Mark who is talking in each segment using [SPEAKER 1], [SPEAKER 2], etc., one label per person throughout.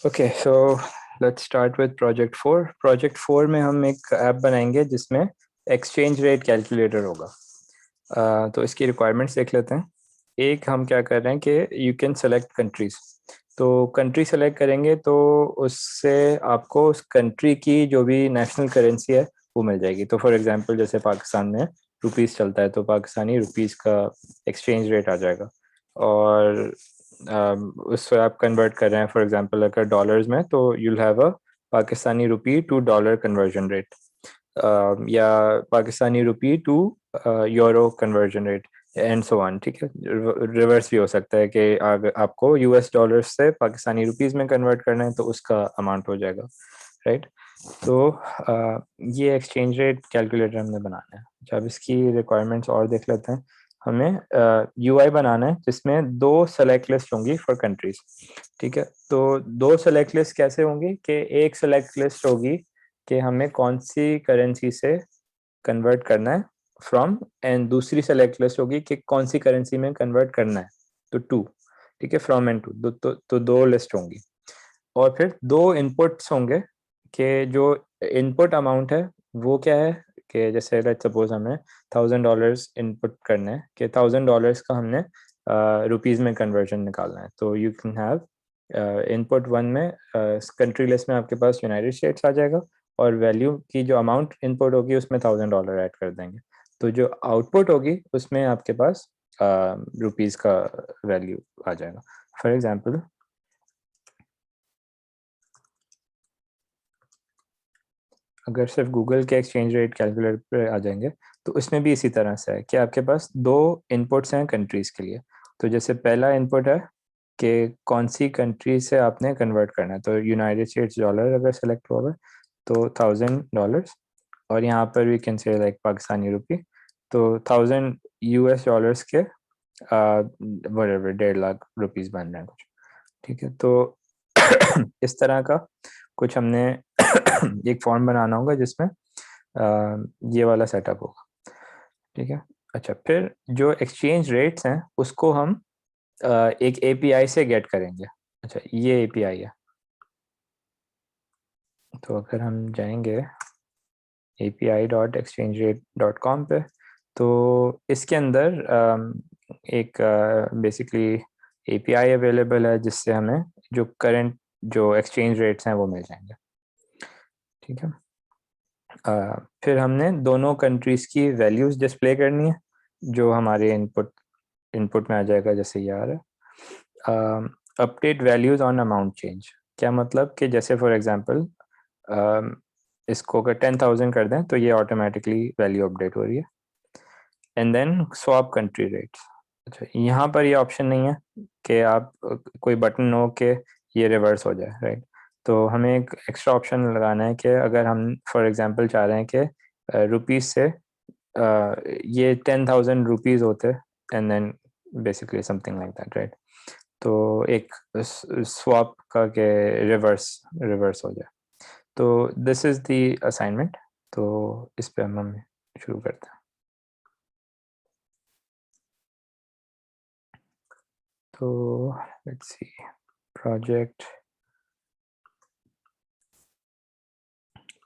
[SPEAKER 1] Okay so let's start with project 4 में हम एक ऐप बनाएंगे जिसमें एक्सचेंज रेट कैलकुलेटर होगा। तो इसकी रिक्वायरमेंट्स देख लेते हैं। एक हम क्या कर रहे हैं कि यू कैन सेलेक्ट कंट्रीज। तो कंट्री सेलेक्ट करेंगे तो उससे आपको उस कंट्री की जो भी नेशनल करेंसी है वो मिल जाएगी। तो फॉर एग्जांपल जैसे पाकिस्तान में रुपीस चलता है तो पाकिस्तानी रुपीस का एक्सचेंज रेट आ जाएगा। और उससे आप कन्वर्ट कर रहे हैं फॉर एग्जांपल अगर डॉलर्स में तो you'll have a Pakistani rupee to dollar conversion rate, या Pakistani rupee to euro conversion rate and so on. ठीक है, रिवर्स भी हो सकता है कि अगर आपको यूएस डॉलर से पाकिस्तानी रुपीस में कन्वर्ट करना है तो उसका अमाउंट हो जाएगा, राइट। तो ये एक्सचेंज रेट कैलकुलेटर हमने बनाना है। जब इसकी रिक्वायरमेंट्स और देख लेते हैं। हमें यूआई बनाना है जिसमें 2 सेलेक्ट लिस्ट होंगी फॉर कंट्रीज। ठीक है, तो 2 सेलेक्ट लिस्ट कैसे होंगी कि एक सेलेक्ट लिस्ट होगी कि हमें कौन सी करेंसी से कन्वर्ट करना है फ्रॉम, एंड दूसरी सेलेक्ट लिस्ट होगी कि कौन सी करेंसी में कन्वर्ट करना है। तो 2, ठीक है, फ्रॉम एंड टू, तो 2 लिस्ट होंगी। और फिर 2 इनपुट्स होंगे कि जो इनपुट अमाउंट है वो क्या है, कि जैसे लेट्स सपोज हमें $1000 इनपुट करना है कि $1000 का हमने रुपीज़ में कन्वर्जन निकालना है। तो यू कैन हैव इनपुट 1 में कंट्री लिस्ट में आपके पास यूनाइटेड स्टेट्स आ जाएगा, और वैल्यू की जो अमाउंट इनपुट होगी उसमें $1000 ऐड कर देंगे। तो जो आउटपुट होगी उसमें आपके पास रुपीज़ का वैल्यू आ जाएगा। फॉर एग्जाम्पल अगर सिर्फ गूगल के एक्सचेंज रेट कैलकुलेटर पे आ जाएंगे तो उसमें भी इसी तरह से है कि आपके पास 2 इनपुट्स हैं कंट्रीज के लिए। तो जैसे पहला इनपुट है कि कौन सी कंट्री से आपने कन्वर्ट करना है, तो यूनाइटेड स्टेट्स डॉलर अगर सेलेक्ट होगा तो $1000, और यहाँ पर we can say like Pakistani rupee, तो 1000 US डॉलर्स के 1.5 लाख रुपीस बन रहे हैं कुछ। ठीक है, तो इस तरह का कुछ हमने एक फॉर्म बनाना होगा जिसमें ये वाला सेटअप होगा। ठीक है, अच्छा, फिर जो एक्सचेंज रेट्स हैं उसको हम एक एपीआई से गेट करेंगे। अच्छा, ये एपीआई है। तो अगर हम जाएंगे api.exchangerate.com पे तो इसके अंदर एक बेसिकली एपीआई अवेलेबल है जिससे हमें जो करंट जो एक्सचेंज रेट्स हैं वो मिल जाएंगे। ठीक है, फिर हमने दोनों कंट्रीज की वैल्यूज डिस्प्ले करनी है जो हमारे इनपुट इनपुट में आ जाएगा, जैसे ये आ रहा है update values on amount change. क्या मतलब कि जैसे फॉर एग्जांपल इसको अगर 10,000 कर दें तो ये ऑटोमेटिकली वैल्यू अपडेट हो रही है। And then swap country rates. अच्छा, यहाँ पर ये ऑप्शन नहीं है कि आप कोई बटन हो के ये रिवर्स हो जाए, राइट। तो हमें एक एक्स्ट्रा ऑप्शन लगाना है कि अगर हम फॉर एग्जांपल चाह रहे हैं कि रुपीस से ये 10,000 रुपीस होते, and then basically something like that, right. तो एक स्वैप का के रिवर्स रिवर्स हो जाए। तो दिस इज द असाइनमेंट। तो इस पे हम शुरू करते हैं। तो लेट्स सी, प्रोजेक्ट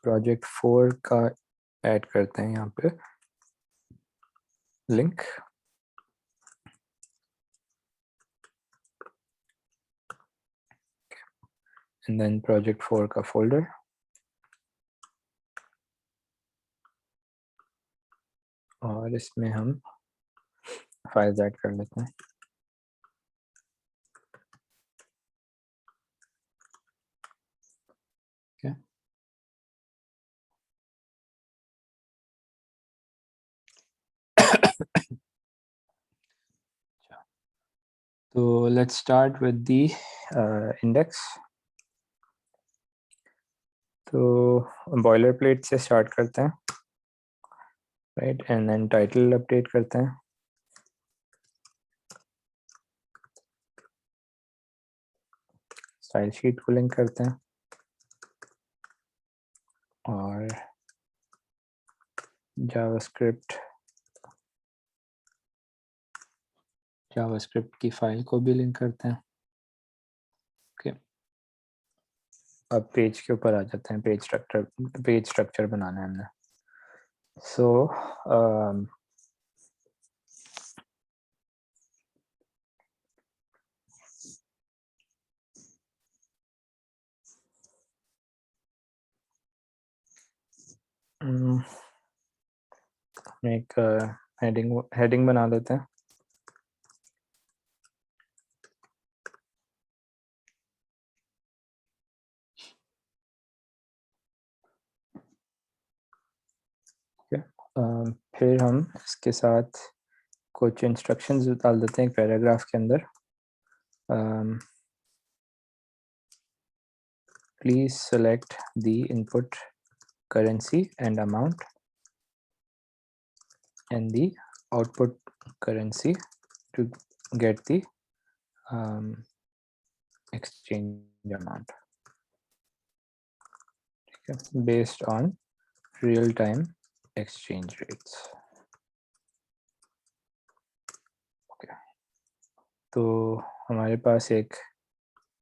[SPEAKER 1] प्रोजेक्ट 4 का ऐड करते हैं यहाँ पे लिंक। एंड देन प्रोजेक्ट 4 का फोल्डर, और इसमें हम फाइल्स ऐड कर लेते हैं। okay. तो let's start with the index. तो बॉयलर प्लेट से स्टार्ट करते हैं, right, and then title update करते हैं। स्टाइल शीट को लिंक करते हैं, और जावास्क्रिप्ट जावास्क्रिप्ट की फाइल को भी लिंक करते हैं। ओके, अब पेज के ऊपर आ जाते हैं, पेज स्ट्रक्चर बनाना है हमने। सो एक हेडिंग बना लेते हैं। फिर हम इसके साथ कुछ इंस्ट्रक्शंस डाल देते हैं एक पैराग्राफ के अंदर। Please select the input currency and amount and the output currency to get the exchange amount, based on real-time exchange rates. Okay. तो हमारे पास एक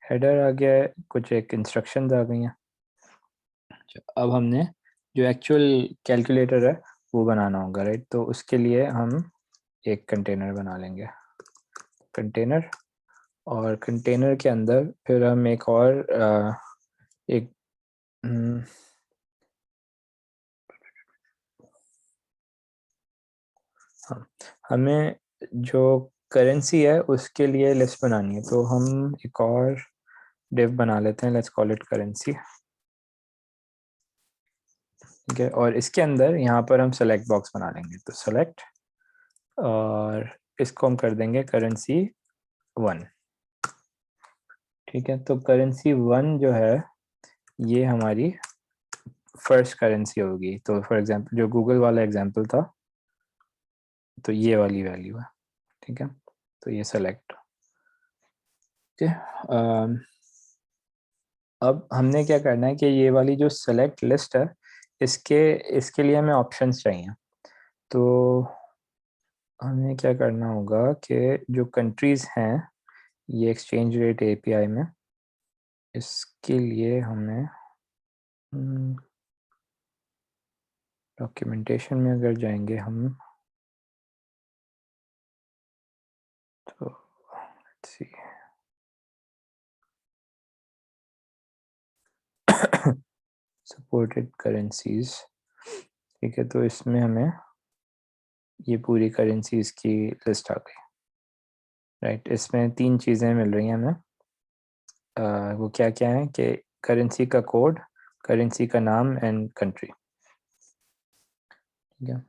[SPEAKER 1] हेडर आ गया है, कुछ एक इंस्ट्रक्शंस आ गई हैं। अब हमने जो एक्चुअल कैलकुलेटर है वो बनाना होगा, राइट। तो उसके लिए हम एक कंटेनर बना लेंगे, कंटेनर, और कंटेनर के अंदर फिर हम एक और एक हमें जो करेंसी है उसके लिए लिस्ट बनानी है, तो हम एक और डिव बना लेते हैं, लेट्स कॉल इट करेंसी। ठीक है, और इसके अंदर यहाँ पर हम सेलेक्ट बॉक्स बना लेंगे, तो सेलेक्ट, और इसको हम कर देंगे करेंसी 1। ठीक है, तो करेंसी 1 जो है ये हमारी फर्स्ट करेंसी होगी। तो फॉर एग्जांपल जो गूगल वाला एग्जांपल था, तो ये वाली वैल्यू है। ठीक है, तो ये सेलेक्ट। ठीक है, अब हमने क्या करना है कि ये वाली जो सेलेक्ट लिस्ट है, इसके लिए हमें ऑप्शंस चाहिए। तो हमें क्या करना होगा कि जो कंट्रीज हैं ये एक्सचेंज रेट एपीआई में, इसके लिए हमें डॉक्यूमेंटेशन में अगर जाएंगे हम, तो let's see. Supported currencies. ठीक है, तो इसमें हमें ये पूरी करेंसीज की लिस्ट आ गई, राइट। इसमें 3 चीज़ें मिल रही हैं हमें। वो क्या क्या है कि करेंसी का कोड, करेंसी का नाम एंड कंट्री। ठीक है,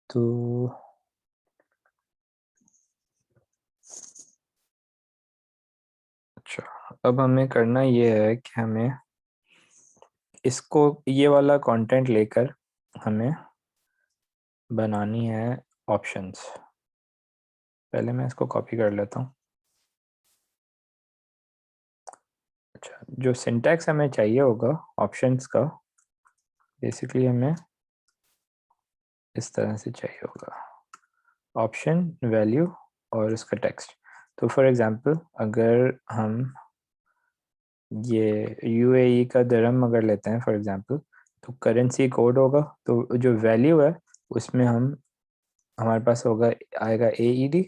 [SPEAKER 1] तो अच्छा, अब हमें करना ये है कि हमें इसको, ये वाला कंटेंट लेकर हमें बनानी है ऑप्शंस। पहले मैं इसको कॉपी कर लेता हूँ। अच्छा, जो सिंटैक्स हमें चाहिए होगा ऑप्शंस का, बेसिकली हमें इस तरह से चाहिए होगा, ऑप्शन, वैल्यू और इसका टेक्स्ट। तो फॉर एग्जांपल अगर हम ये यूएई का दिरहम अगर लेते हैं फॉर एग्जांपल, तो करेंसी कोड होगा, तो जो वैल्यू है उसमें हम, हमारे पास होगा, आएगा AED,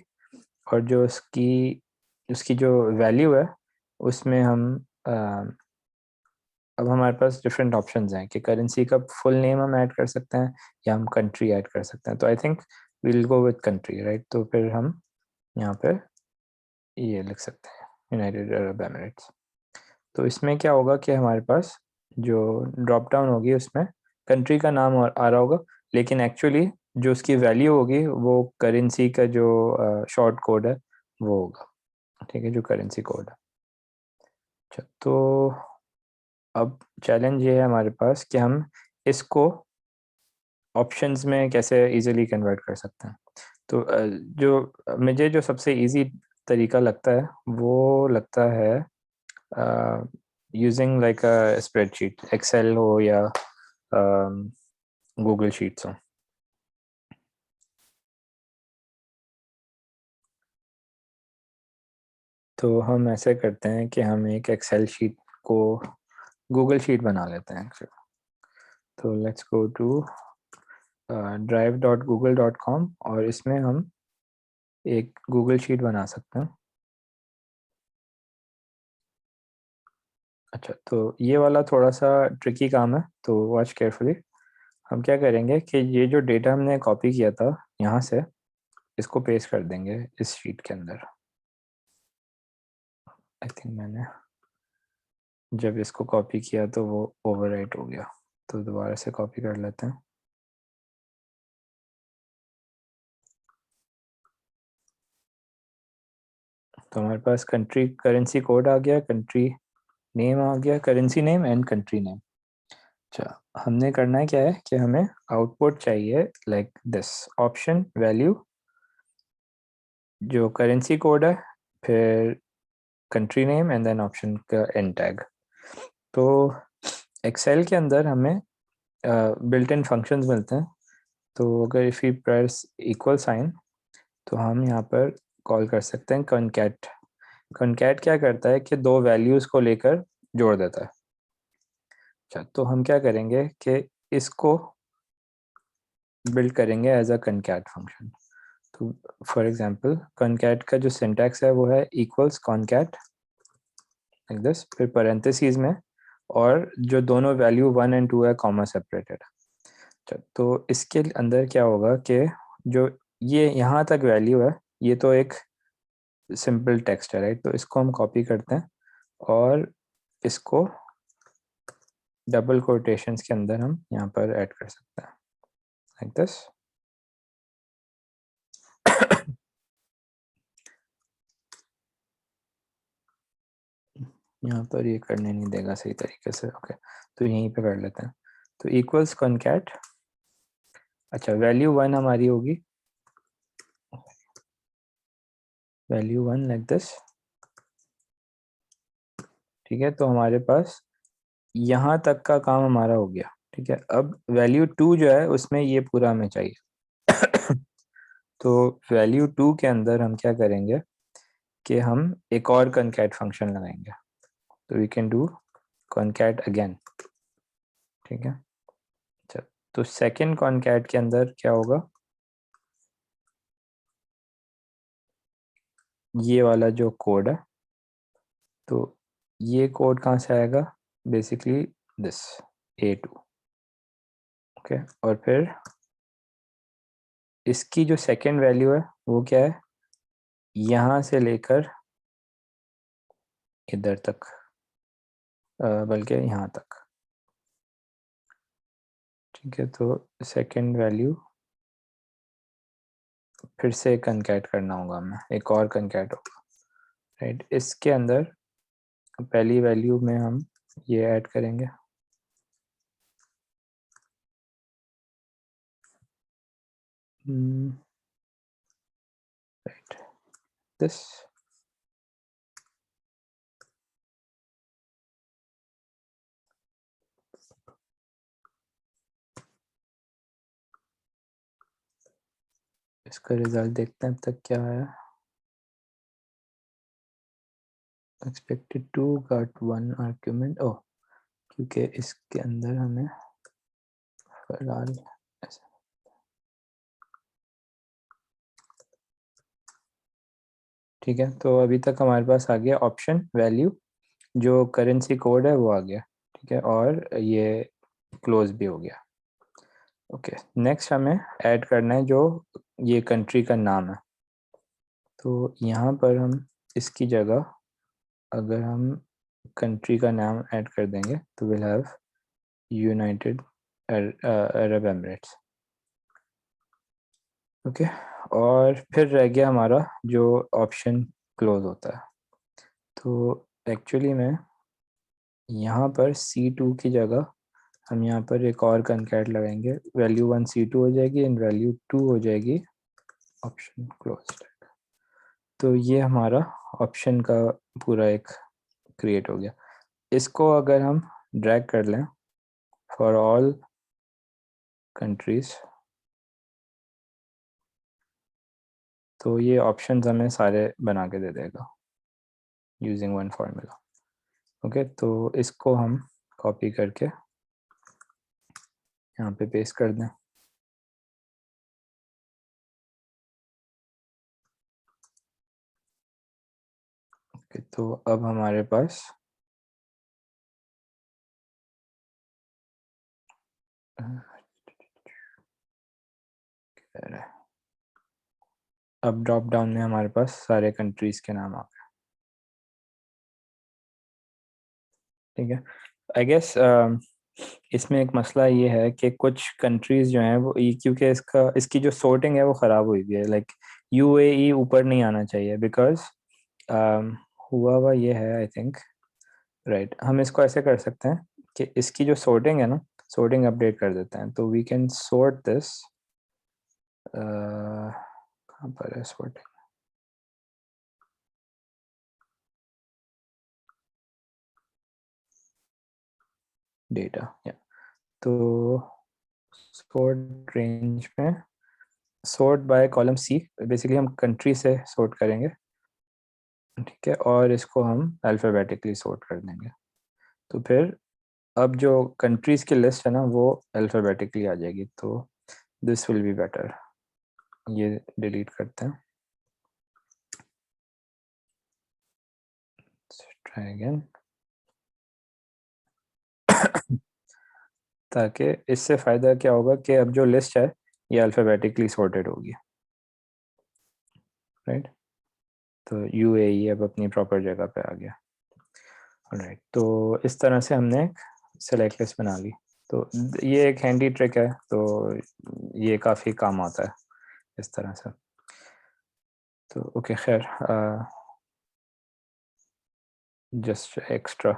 [SPEAKER 1] और जो उसकी जो वैल्यू है उसमें हम अब हमारे पास डिफरेंट ऑप्शंस हैं कि करेंसी का फुल नेम हम ऐड कर सकते हैं या हम कंट्री ऐड कर सकते हैं। तो I think we'll go with country, right. तो फिर हम यहाँ पे ये लिख सकते हैं यूनाइटेड अरब एमिरेट्स। तो इसमें क्या होगा कि हमारे पास जो ड्रॉप डाउन होगी उसमें कंट्री का नाम आ रहा होगा, लेकिन एक्चुअली जो उसकी वैल्यू होगी वो करेंसी का जो शॉर्ट कोड है वो होगा। ठीक है, जो करेंसी कोड है। अच्छा, तो अब चैलेंज ये है हमारे पास कि हम इसको ऑप्शंस में कैसे इजीली कन्वर्ट कर सकते हैं। तो जो मुझे जो सबसे इजी तरीका लगता है वो लगता है using like a spreadsheet, Excel हो या गूगल शीट्स हो। तो हम ऐसे करते हैं कि हम एक एक्सेल शीट को गूगल शीट बना लेते हैं एक्चुअली। तो लेट्स गो टू drive.google.com और इसमें हम एक गूगल शीट बना सकते हैं। अच्छा, तो ये वाला थोड़ा सा ट्रिकी काम है, तो वॉच केयरफुली। हम क्या करेंगे कि ये जो डेटा हमने कॉपी किया था यहाँ से, इसको पेस्ट कर देंगे इस शीट के अंदर। आई थिंक मैंने जब इसको कॉपी किया तो वो ओवरराइट हो गया, तो दोबारा से कॉपी कर लेते हैं। तो हमारे पास कंट्री करेंसी कोड आ गया, कंट्री नेम आ गया, currency name and country name. अच्छा, हमने करना है क्या है कि हमें आउटपुट चाहिए लाइक दिस, ऑप्शन वैल्यू जो करेंसी कोड है, फिर country name and then option का एंड टैग। तो एक्सेल के अंदर हमें बिल्ट इन फंक्शंस मिलते हैं। तो अगर if you press equal sign तो हम यहाँ पर कॉल कर सकते हैं कॉनकैट। कॉनकैट क्या करता है कि दो वैल्यूज़ को लेकर जोड़ देता है। अच्छा, तो हम क्या करेंगे कि इसको बिल्ड करेंगे एज अ कॉनकैट फंक्शन। तो फॉर एग्जांपल कॉनकैट का जो सिंटैक्स है वो है इक्वल्स कॉनकैट लाइक दिस, फिर पैरेंथेसिस में, और जो दोनों वैल्यू 1 एंड 2 है कॉमा सेपरेटेड। अच्छा, तो इसके अंदर क्या होगा कि जो ये यहाँ तक वैल्यू है, ये तो एक सिंपल टेक्स्ट है राइट, तो इसको हम कॉपी करते हैं और इसको डबल कोटेशंस के अंदर हम यहाँ पर ऐड कर सकते हैं लाइक दिस। यहाँ पर ये करने नहीं देगा सही तरीके से, ओके, तो यहीं पे कर लेते हैं। तो इक्वल्स कॉनकैट, अच्छा वैल्यू 1 हमारी होगी, वैल्यू 1 लाइक दिस। ठीक है, तो हमारे पास यहाँ तक का काम हमारा हो गया। ठीक है, अब वैल्यू 2 जो है उसमें ये पूरा हमें चाहिए। तो वैल्यू 2 के अंदर हम क्या करेंगे कि हम एक और कॉनकैट फंक्शन लगाएंगे। तो we can do concat again. ठीक है, अच्छा, तो सेकंड कॉनकैट के अंदर क्या होगा, ये वाला जो कोड है, तो ये कोड कहाँ से आएगा, बेसिकली दिस A2। ओके, और फिर इसकी जो सेकंड वैल्यू है वो क्या है, यहाँ से लेकर इधर तक, बल्कि यहाँ तक। ठीक है, तो सेकंड वैल्यू फिर से कनकैट करना होगा हमें, एक और कनकैट होगा राइट। इसके अंदर पहली वैल्यू में हम ये ऐड करेंगे, राइट दिस। इसका रिजल्ट देखते हैं अब तक क्या आया। एक्सपेक्टेड टू गॉट 1 आर्ग्यूमेंट, ओह, क्योंकि इसके अंदर हमें फिलहाल ऐसा, ठीक है, तो अभी तक हमारे पास आ गया ऑप्शन वैल्यू, जो करेंसी कोड है वो आ गया। ठीक है, और ये क्लोज भी हो गया। ओके, नेक्स्ट हमें ऐड करना है जो ये कंट्री का नाम है। तो यहाँ पर हम इसकी जगह अगर हम कंट्री का नाम ऐड कर देंगे तो will have United Arab Emirates. Okay, और फिर रह गया हमारा जो ऑप्शन क्लोज होता है। तो एक्चुअली में यहाँ पर C2 की जगह हम यहाँ पर एक और कनकैट लगाएंगे, वैल्यू 1 C2 हो जाएगी एंड वैल्यू 2 हो जाएगी ऑप्शन क्लोज। तो ये हमारा ऑप्शन का पूरा एक क्रिएट हो गया। इसको अगर हम ड्रैग कर लें फॉर ऑल कंट्रीज, तो ये ऑप्शंस हमें सारे बना के दे देगा यूजिंग वन फार्मूला। ओके, तो इसको हम कॉपी करके यहाँ पे पेस्ट कर दें। ओके, तो अब हमारे पास अब ड्रॉप डाउन में हमारे पास सारे कंट्रीज के नाम आ गए। ठीक है, आई गेस इसमें एक मसला ये है कि कुछ कंट्रीज जो हैं वो क्योंकि इसकी जो सॉर्टिंग है वो ख़राब हुई है। लाइक यूएई ऊपर नहीं आना चाहिए बिकॉज हुआ ये है आई थिंक। राइट, हम इसको ऐसे कर सकते हैं कि इसकी जो सॉर्टिंग है ना, सॉर्टिंग अपडेट कर देते हैं। तो वी कैन सॉर्ट दिस, कहाँ पर है सॉर्टिंग, डेटा या, तो सॉर्ट रेंज में sort by column C, basically हम कंट्री से सॉर्ट करेंगे। ठीक है, और इसको हम अल्फ़ाबेटिकली सॉर्ट कर देंगे। तो फिर अब जो कंट्रीज की लिस्ट है ना वो अल्फ़ाबेटिकली आ जाएगी। तो दिस विल बी बेटर। ये डिलीट करते हैं, ट्राई अगेन। ताकि इससे फ़ायदा क्या होगा कि अब जो लिस्ट है ये अल्फ़ाबेटिकली सॉर्टेड होगी। राइट, तो यूएई अब अपनी प्रॉपर जगह पे आ गया। राइट, तो इस तरह से हमने एक सेलेक्ट लिस्ट बना ली। तो ये एक हैंडी ट्रिक है, तो ये काफ़ी काम आता है इस तरह से। तो ओके, खैर जस्ट एक्स्ट्रा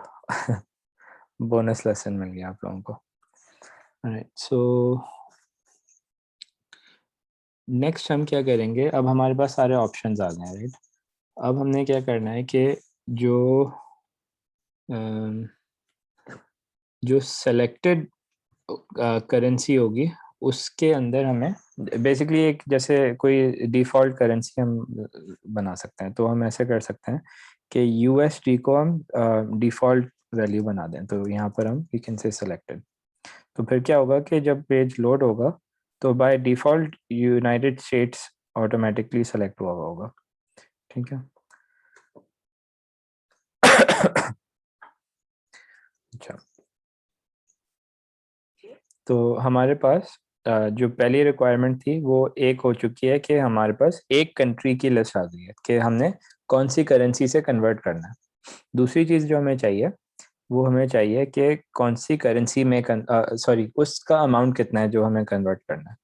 [SPEAKER 1] बोनस लेसन मिल गया आप लोगों को। राइट, सो नेक्स्ट हम क्या करेंगे, अब हमारे पास सारे ऑप्शंस आ गए हैं। राइट, अब हमने क्या करना है कि जो जो सेलेक्टेड करेंसी होगी उसके अंदर हमें बेसिकली एक जैसे कोई डिफ़ॉल्ट करेंसी हम बना सकते हैं। तो हम ऐसे कर सकते हैं कि यूएसडी को हम डिफ़ॉल्ट वैल्यू बना दें। तो यहाँ पर हम वी कैन से सेलेक्टेड। तो फिर क्या होगा कि जब पेज लोड होगा तो by default United states automatically select हुआ होगा। ठीक है। अच्छा, तो हमारे पास जो पहली रिक्वायरमेंट थी वो एक हो चुकी है कि हमारे पास एक कंट्री की लिस्ट आ गई है कि हमने कौन सी करेंसी से कन्वर्ट करना है। दूसरी चीज़ जो हमें चाहिए वो हमें चाहिए कि कौन सी करेंसी में सॉरी उसका अमाउंट कितना है जो हमें कन्वर्ट करना है।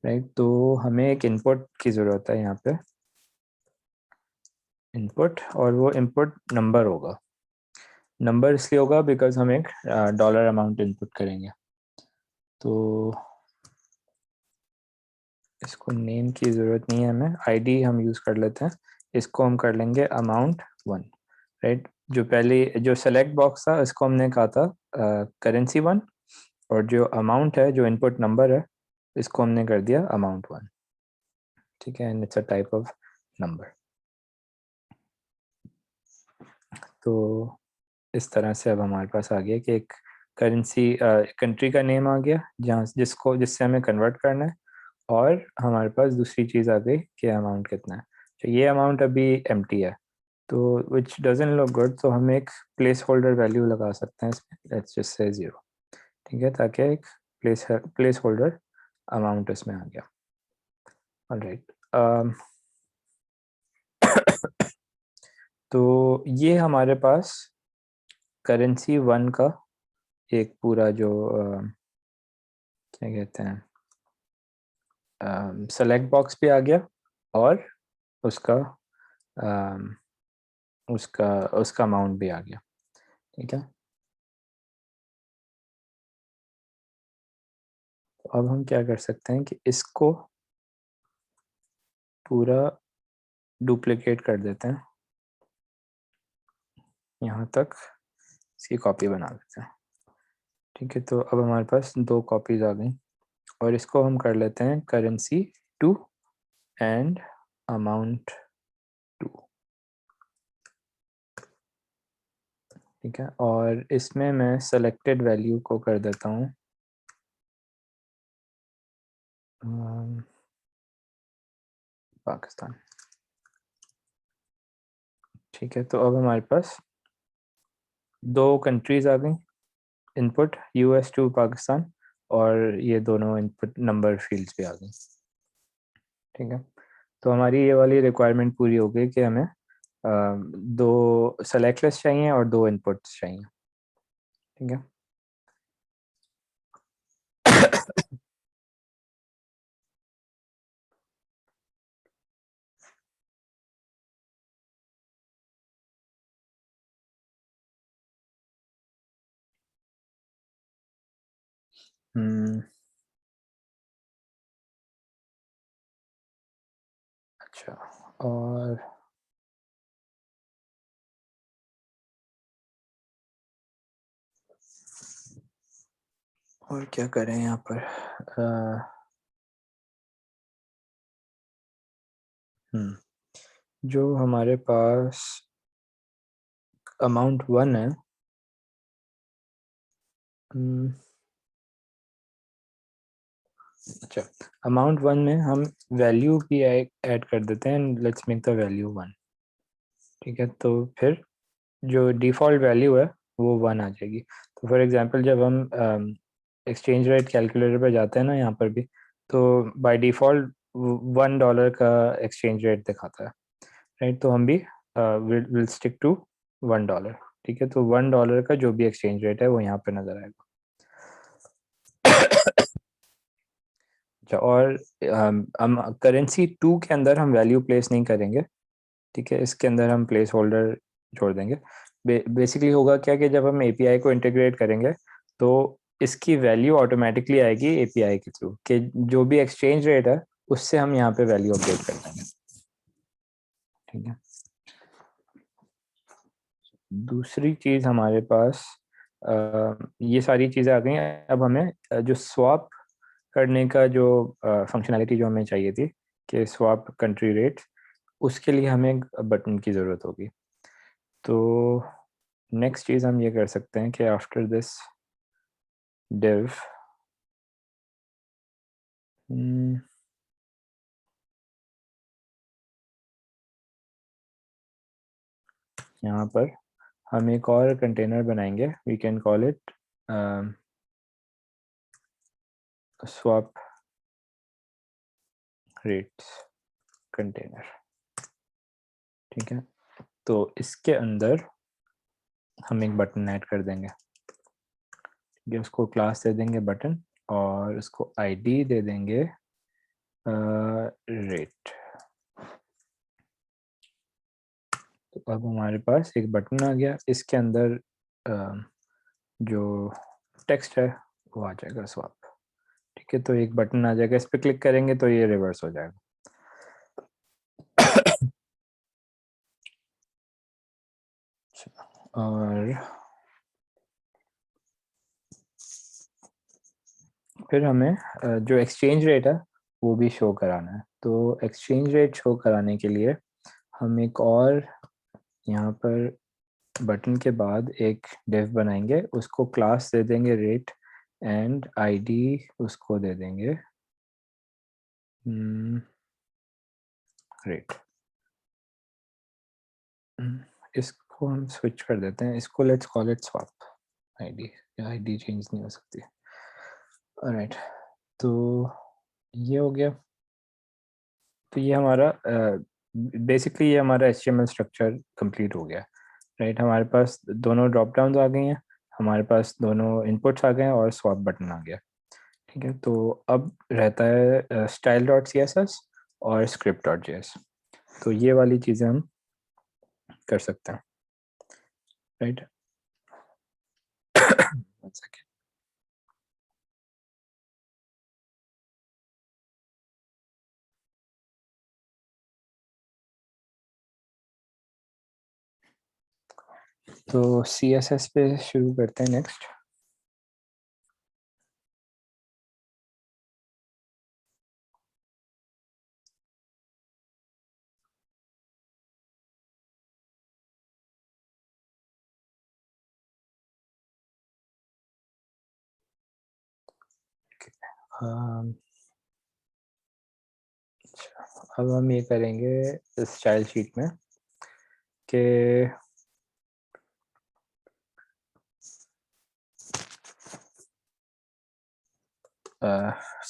[SPEAKER 1] राइट, तो हमें एक इनपुट की ज़रूरत है यहाँ पे, इनपुट, और वो इनपुट नंबर होगा। नंबर इसलिए होगा बिकॉज हम एक डॉलर अमाउंट इनपुट करेंगे। तो इसको नेम की ज़रूरत नहीं है, हमें आईडी हम यूज़ कर लेते हैं। इसको हम कर लेंगे अमाउंट 1। राइट, जो पहले जो सेलेक्ट बॉक्स था इसको हमने कहा था करेंसी 1, और जो अमाउंट है जो इनपुट नंबर है इसको हमने कर दिया अमाउंट 1। ठीक है, and it's a type of number. तो इस तरह से अब हमारे पास आ गया कि एक करेंसी कंट्री का नेम आ गया जहाँ जिससे हमें कन्वर्ट करना है, और हमारे पास दूसरी चीज़ आ गई कि अमाउंट कितना है। तो ये अमाउंट अभी एम्प्टी है तो विच डजंट लुक गुड, तो हम एक प्लेस होल्डर वैल्यू लगा सकते हैं इसमें, लेट्स जस्ट से 0। ठीक है, ताकि एक प्लेस होल्डर अमाउंट इसमें आ गया। ऑलराइट, तो ये हमारे पास करेंसी 1 का एक पूरा जो क्या कहते हैं सेलेक्ट बॉक्स भी आ गया, और उसका अम, उसका उसका अमाउंट भी आ गया। ठीक है, तो अब हम क्या कर सकते हैं कि इसको पूरा डुप्लीकेट कर देते हैं, यहाँ तक इसकी कॉपी बना देते हैं। ठीक है, तो अब हमारे पास 2 कॉपीज आ गई, और इसको हम कर लेते हैं करेंसी 2 एंड अमाउंट 2। ठीक है, और इसमें मैं सेलेक्टेड वैल्यू को कर देता हूँ पाकिस्तान। ठीक है, तो अब हमारे पास दो कंट्रीज आ गई इनपुट, यूएस टू पाकिस्तान, और ये दोनों इनपुट नंबर फील्ड्स भी आ गई। ठीक है, तो हमारी ये वाली रिक्वायरमेंट पूरी हो गई कि हमें दो सेलेक्ट लिस्ट चाहिए और दो इनपुट्स चाहिए। ठीक है। हम्म, अच्छा, और क्या करें यहाँ पर? जो हमारे पास अमाउंट 1 है, हम्म, अच्छा, अमाउंट 1 में हम वैल्यू भी ऐड कर देते हैं, लेट्स मेक द वैल्यू 1। ठीक है, तो फिर जो डिफ़ॉल्ट वैल्यू है वो 1 आ जाएगी। तो फॉर एग्जांपल जब हम एक्सचेंज रेट कैलकुलेटर पे जाते हैं ना, यहाँ पर भी, तो बाय डिफ़ॉल्ट $1 का एक्सचेंज रेट दिखाता है, राइट? तो हम भी विल स्टिक टू $1। ठीक है, तो $1 का जो भी एक्सचेंज रेट है वो यहाँ पे नज़र आएगा। अच्छा, और हम करेंसी 2 के अंदर हम वैल्यू प्लेस नहीं करेंगे। ठीक है, इसके अंदर हम प्लेस होल्डर जोड़ देंगे। बेसिकली होगा क्या कि जब हम एपीआई को इंटीग्रेट करेंगे तो इसकी वैल्यू ऑटोमेटिकली आएगी एपीआई के थ्रू, कि जो भी एक्सचेंज रेट है उससे हम यहाँ पे वैल्यू अपडेट कर देंगे। ठीक है, दूसरी चीज़ हमारे पास ये सारी चीज़ें आ गई हैं। अब हमें जो स्वैप करने का जो फंक्शनैलिटी जो हमें चाहिए थी, कि स्वैप कंट्री रेट, उसके लिए हमें एक बटन की ज़रूरत होगी। तो नेक्स्ट चीज़ हम ये कर सकते हैं कि आफ्टर दिस div, यहाँ पर हम एक और कंटेनर बनाएंगे, we can call it swap rates container. ठीक है, तो इसके अंदर हम एक बटन ऐड कर देंगे। ठीक है, उसको क्लास दे देंगे बटन, और उसको आईडी दे देंगे रेट। तो अब हमारे पास एक बटन आ गया, इसके अंदर जो टेक्स्ट है वो आ जाएगा स्वैप। ठीक है, तो एक बटन आ जाएगा, इस पर क्लिक करेंगे तो ये रिवर्स हो जाएगा। और फिर हमें जो एक्सचेंज रेट है वो भी शो कराना है। तो एक्सचेंज रेट शो कराने के लिए हम एक और यहाँ पर बटन के बाद एक डिव बनाएंगे, उसको क्लास दे देंगे रेट, एंड आईडी उसको दे देंगे रेट। इसको हम स्विच कर देते हैं, इसको let's call it swap ID, ID change नहीं हो सकती। ऑलराइट, तो ये हो गया। तो ये हमारा बेसिकली ये हमारा HTML स्ट्रक्चर कंप्लीट हो गया, राइट? हमारे पास दोनों ड्रॉप डाउन आ गई हैं, हमारे पास दोनों इनपुट्स आ गए हैं, और स्वैप बटन आ गया। ठीक है, तो अब रहता है style dot C S S और स्क्रिप्ट डॉट जे एस। तो ये वाली चीज़ें हम कर सकते हैं, राइट? One second. तो सी एस एस पे शुरू करते हैं नेक्स्ट। अब हम ये करेंगे स्टाइल शीट में कि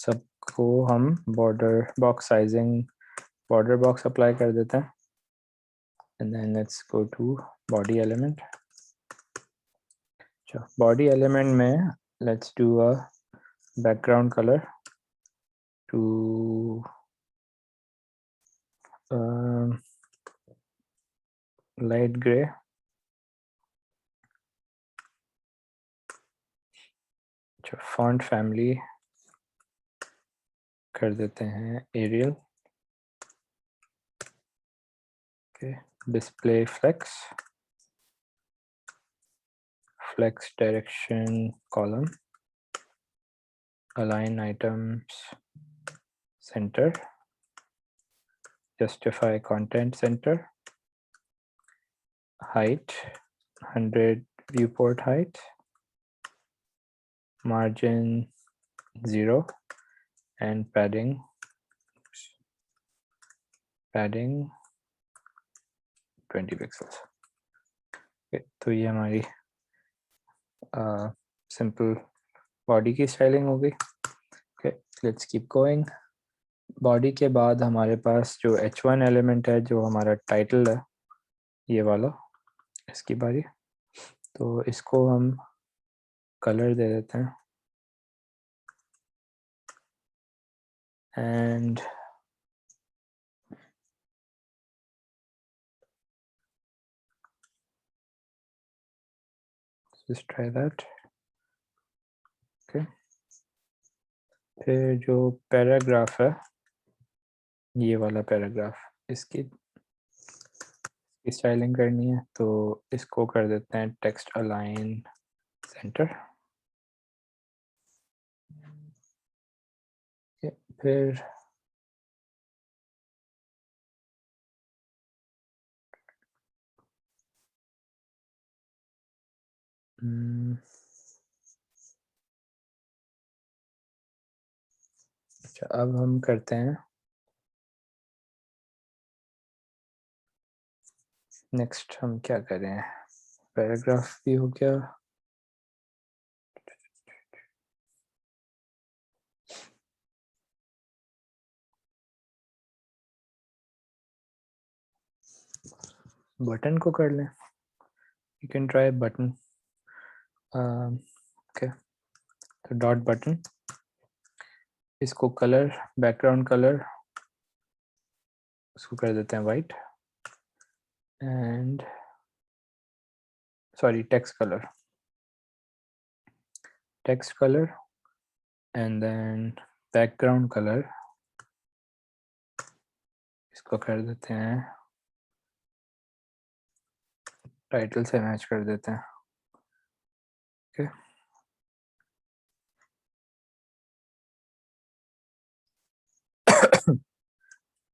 [SPEAKER 1] सबको हम border box sizing border box apply कर देते हैं and then let's go to body element. So body element में let's do a background color to light gray. जो font family कर देते हैं Arial. Okay. Display flex direction column, align items center, justify content center, height 100 viewport height, margin 0 and padding 20 pixels. Okay, तो ये हमारी simple body की styling हो गई. Okay, let's keep going. Body के बाद हमारे पास जो H1 एलिमेंट है, जो हमारा टाइटल है, ये वाला, इसकी बारी. तो इसको हम कलर दे देते हैं and just try that. Okay. फिर जो पैराग्राफ है, ये वाला पैराग्राफ, इसकी स्टाइलिंग करनी है, तो इसको कर देते हैं टेक्स्ट अलाइन सेंटर. फिर अच्छा, अब हम करते हैं नेक्स्ट. हम क्या करें, पैराग्राफ भी हो गया. बटन को कर लें. You can try button. Okay, तो डॉट बटन, इसको कलर, बैकग्राउंड कलर, उसको कर देते हैं white and sorry text colour and then background colour, इसको कर देते हैं टाइटल से मैच कर देते हैं. ओके,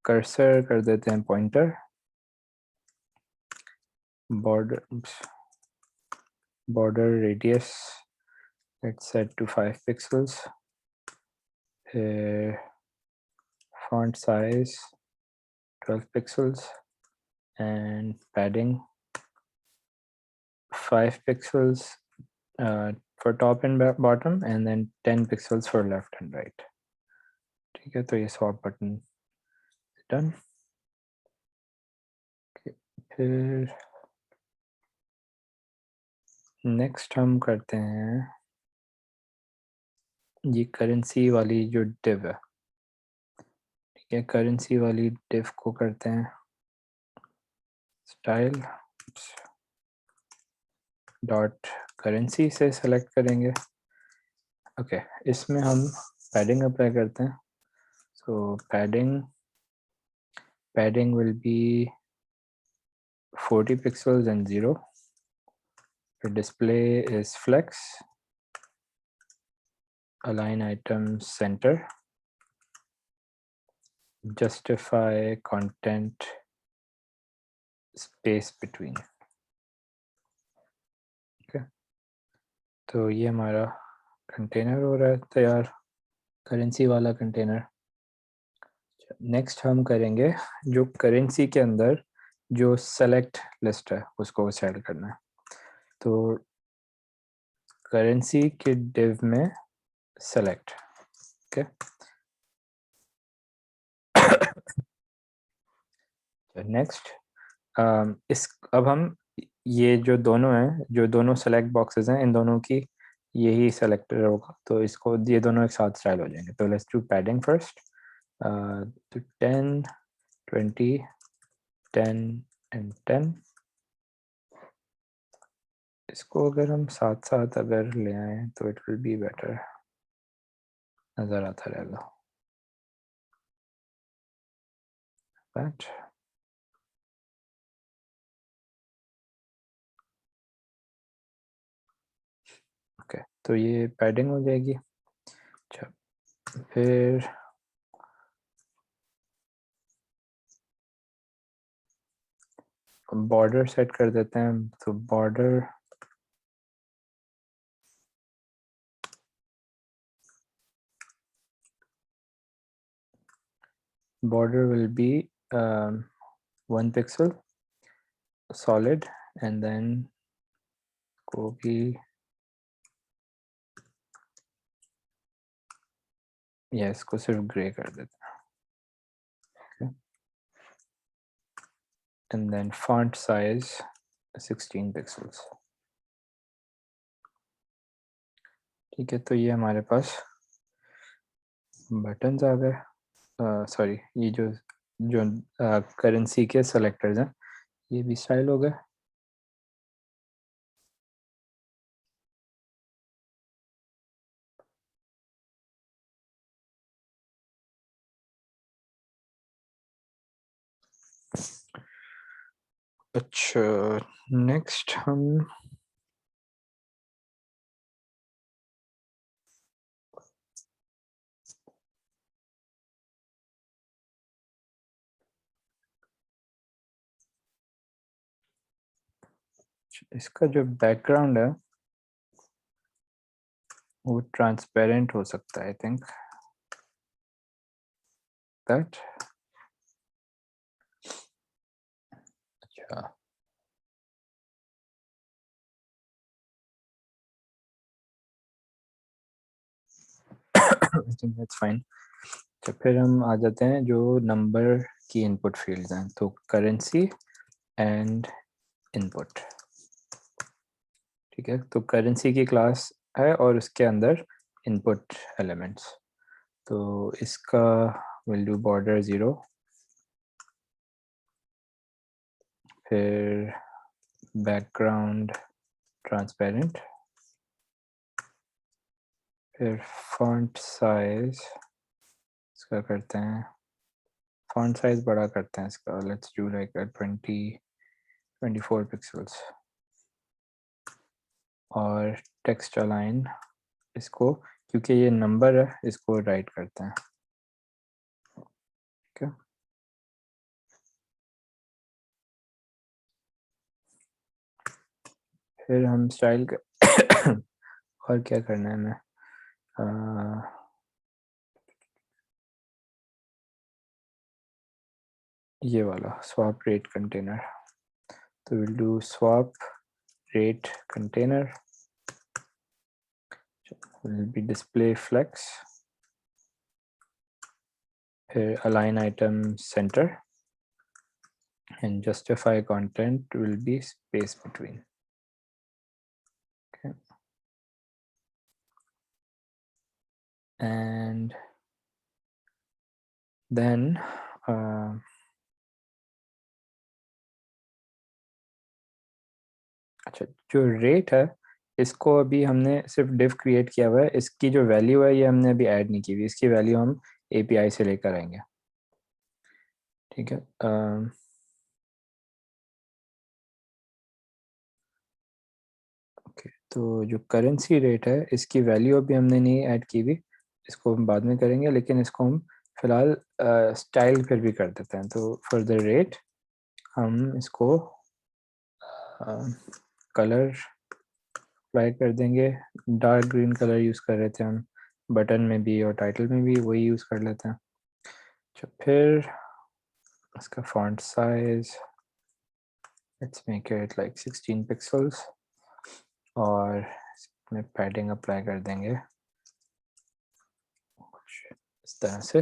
[SPEAKER 1] कर्सर कर देते हैं pointer. border radius let's set to 5 pixels. Font size 12 pixels and padding 5 pixels for top and bottom and then 10 pixels for left and right. ठीक है, तो ये swap button done. फिर नेक्स्ट हम करते हैं ये करेंसी वाली जो div है. ठीक है, करेंसी वाली div को करते हैं स्टाइल डॉट करेंसी से सेलेक्ट करेंगे. ओके, इसमें हम पैडिंग अप्लाई करते हैं. So padding will be 40 pixels and 0. The display is flex, align items center, justify content space between. Okay, तो ये हमारा कंटेनर हो रहा है तैयार. करेंसी वाला कंटेनर। नेक्स्ट हम करेंगे जो करेंसी के अंदर जो सेलेक्ट लिस्ट है उसको सेट करना है। तो करेंसी के डिव में सेलेक्ट, ओके। नेक्स्ट इस अब हम ये जो दोनों हैं, जो दोनों सेलेक्ट बॉक्सेस हैं, इन दोनों की यही सेलेक्टर होगा, तो इसको ये दोनों एक साथ स्टाइल हो जाएंगे। तो लेट्स डू पैडिंग फर्स्ट। तो 10, 20, 10 एंड 10। इसको अगर हम साथ साथ अगर ले आए तो इट विल बी बेटर, नज़र आता रहेगा। बट ओके, तो ये पैडिंग हो जाएगी। अच्छा, फिर बॉर्डर सेट कर देते हैं। तो border will be 1 pixel solid, and then को भी इसको सिर्फ ग्रे कर देते हैं। And then font size 16 pixels. ठीक है, तो ये हमारे पास बटन्स आ गए। सॉरी, ये जो जो करेंसी के सेलेक्टर्स हैं ये भी स्टाइल हो गए। अच्छा, नेक्स्ट हम इसका जो बैकग्राउंड है वो ट्रांसपेरेंट हो सकता है, आई थिंक दैट। अच्छा, आई थिंक दैट्स फाइन। तो फिर हम आ जाते हैं जो नंबर की इनपुट फील्ड्स हैं, तो करेंसी एंड इनपुट। ठीक है, तो करेंसी की क्लास है और उसके अंदर इनपुट एलिमेंट्स। तो इसका विल डू बॉर्डर 0, फिर बैकग्राउंड ट्रांसपेरेंट, फिर फॉन्ट साइज इसका करते हैं, फॉन्ट साइज बड़ा करते हैं इसका, लेट्स डू लाइक 24 पिक्सल्स। और टेक्स्ट अलाइन इसको, क्योंकि ये नंबर है, इसको राइट करते हैं। ठीक है, फिर हम स्टाइल कर और क्या करना है हमें, ये वाला swap rate container। तो we'll do swap rate container will be display flex, फिर align item center, and justify content will be space between। Okay, and then अच्छा, जो रेट है इसको अभी हमने सिर्फ डिव क्रिएट किया हुआ है, इसकी जो वैल्यू है ये हमने अभी ऐड नहीं की हुई, इसकी वैल्यू हम एपीआई से लेकर आएंगे। ठीक है, ओके। तो जो करेंसी रेट है इसकी वैल्यू अभी हमने नहीं ऐड की हुई, इसको हम बाद में करेंगे, लेकिन इसको हम फिलहाल स्टाइल फिर भी कर देते हैं। तो फॉर द रेट हम इसको कलर अप्लाई कर देंगे, डार्क ग्रीन कलर यूज़ कर रहे थे हम, बटन में भी और टाइटल में भी वही यूज़ कर लेते हैं। अच्छा, फिर इसका font size let's make it like 16 pixels और इसमें पैडिंग अप्लाई कर देंगे कुछ इस तरह से।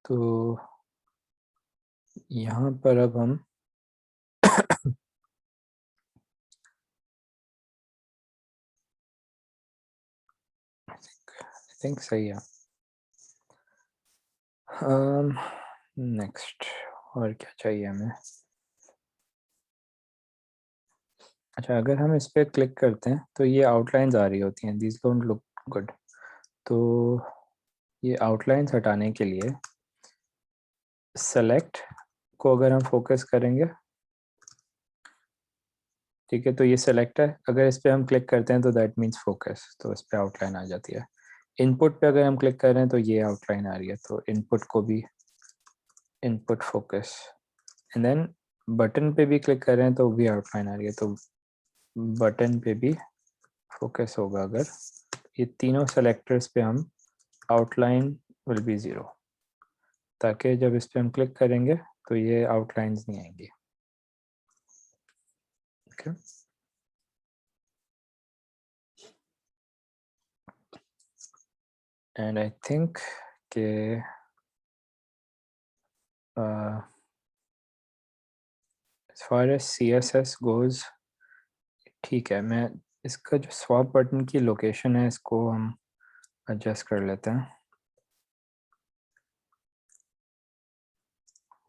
[SPEAKER 1] तो यहाँ पर अब हम आई थिंक सही है। नेक्स्ट और क्या चाहिए हमें? अच्छा, अगर हम इस पर क्लिक करते हैं तो ये आउटलाइंस आ रही होती हैं, दिस डोंट लुक गुड। तो ये आउटलाइंस हटाने के लिए सेलेक्ट को अगर हम फोकस करेंगे, ठीक है, तो ये सेलेक्ट है, अगर इस पर हम क्लिक करते हैं तो दैट मीन्स फोकस, तो इस पर आउटलाइन आ जाती है। इनपुट पे अगर हम क्लिक कर रहे हैं तो ये आउटलाइन आ रही है, तो इनपुट को भी input focus, and then button पे भी क्लिक कर रहे हैं तो भी आउटलाइन आ रही है, तो बटन पे भी फोकस होगा। अगर ये तीनों सेलेक्टर्स पे हम आउटलाइन विल बी 0, ताकि जब इस पे हम क्लिक करेंगे तो ये आउटलाइंस नहीं आएंगी। ओके, एंड आई थिंक के as far as CSS goes ठीक है। मैं इसका जो स्वैप बटन की लोकेशन है इसको हम एडजस्ट कर लेते हैं,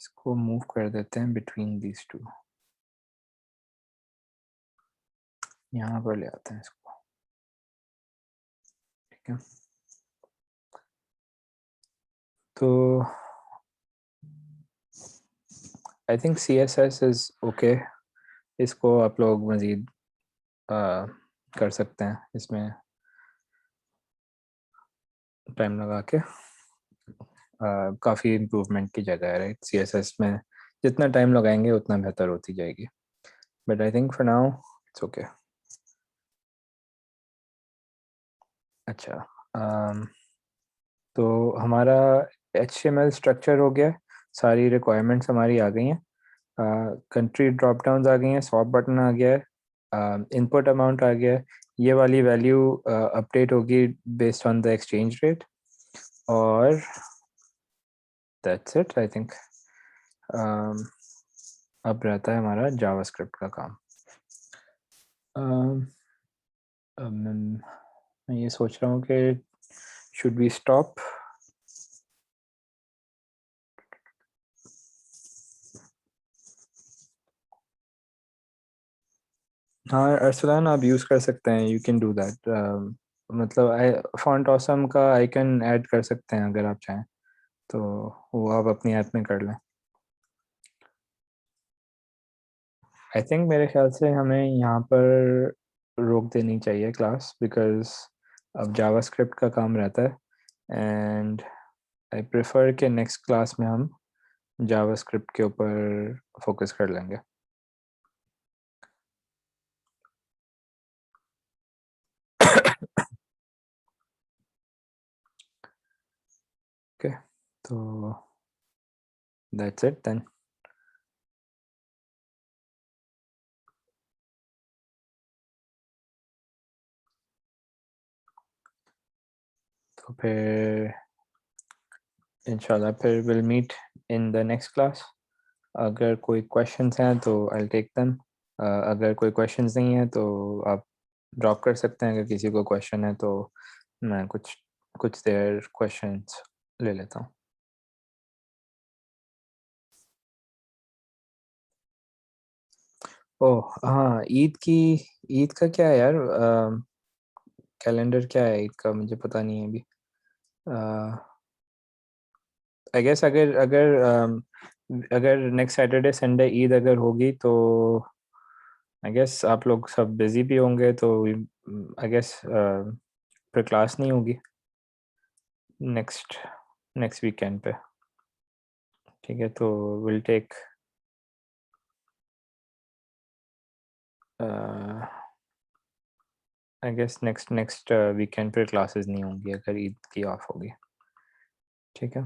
[SPEAKER 1] इसको मूव कर देते हैं बिटवीन दीज टू, यहाँ पर ले आते हैं इसको, ठीक है। तो I think CSS is okay, इसको आप लोग मज़ीद कर सकते हैं, इसमें टाइम लगा के काफ़ी इम्प्रूवमेंट की जगह है, राइट। CSS में जितना टाइम लगाएंगे उतना बेहतर होती जाएगी, but I think for now it's okay. अच्छा, तो हमारा HTML स्ट्रक्चर हो गया, सारी रिक्वायरमेंट्स हमारी आ गई हैं, कंट्री ड्रॉप डाउन आ गई हैं, स्वैप बटन आ गया है, इनपुट अमाउंट आ गया है, ये वाली वैल्यू अपडेट होगी based on the exchange rate, और दैट्स इट आई थिंक। अब रहता है हमारा जावास्क्रिप्ट का काम। अब मैं ये सोच रहा हूँ कि शुड वी स्टॉप? हाँ अरसलान, आप यूज़ कर सकते हैं, यू कैन डू दैट। मतलब फॉन्ट ऑसम का आइकन ऐड कर सकते हैं अगर आप चाहें, तो वो आप अपनी ऐप में कर लें। आई थिंक मेरे ख्याल से हमें यहाँ पर रोक देनी चाहिए क्लास, बिकॉज अब जावास्क्रिप्ट का काम रहता है, एंड आई प्रेफर कि नेक्स्ट क्लास में हम जावास्क्रिप्ट के ऊपर फोकस कर लेंगे। ओके, तो दैट्स इट देन। तो फिर इंशाल्लाह फिर will meet in the next class. अगर कोई क्वेश्चंस हैं तो आई टेक देम, अगर कोई क्वेश्चंस नहीं है तो आप ड्रॉप कर सकते हैं। अगर किसी को क्वेश्चन है तो मैं कुछ कुछ देर क्वेश्चंस ले लेता हूँ। ओह हाँ, ईद का क्या है यार? कैलेंडर क्या है ईद का? मुझे पता नहीं है अभी। आई गेस अगर अगर अगर नेक्स्ट सैटरडे संडे ईद अगर होगी तो आई गेस आप लोग सब बिजी भी होंगे, तो आई गेस फिर क्लास नहीं होगी नेक्स्ट नेक्स्ट वीकेंड पे, ठीक है। तो will take I guess next weekend पर क्लासेस नहीं होंगी अगर ईद की ऑफ होगी, ठीक है।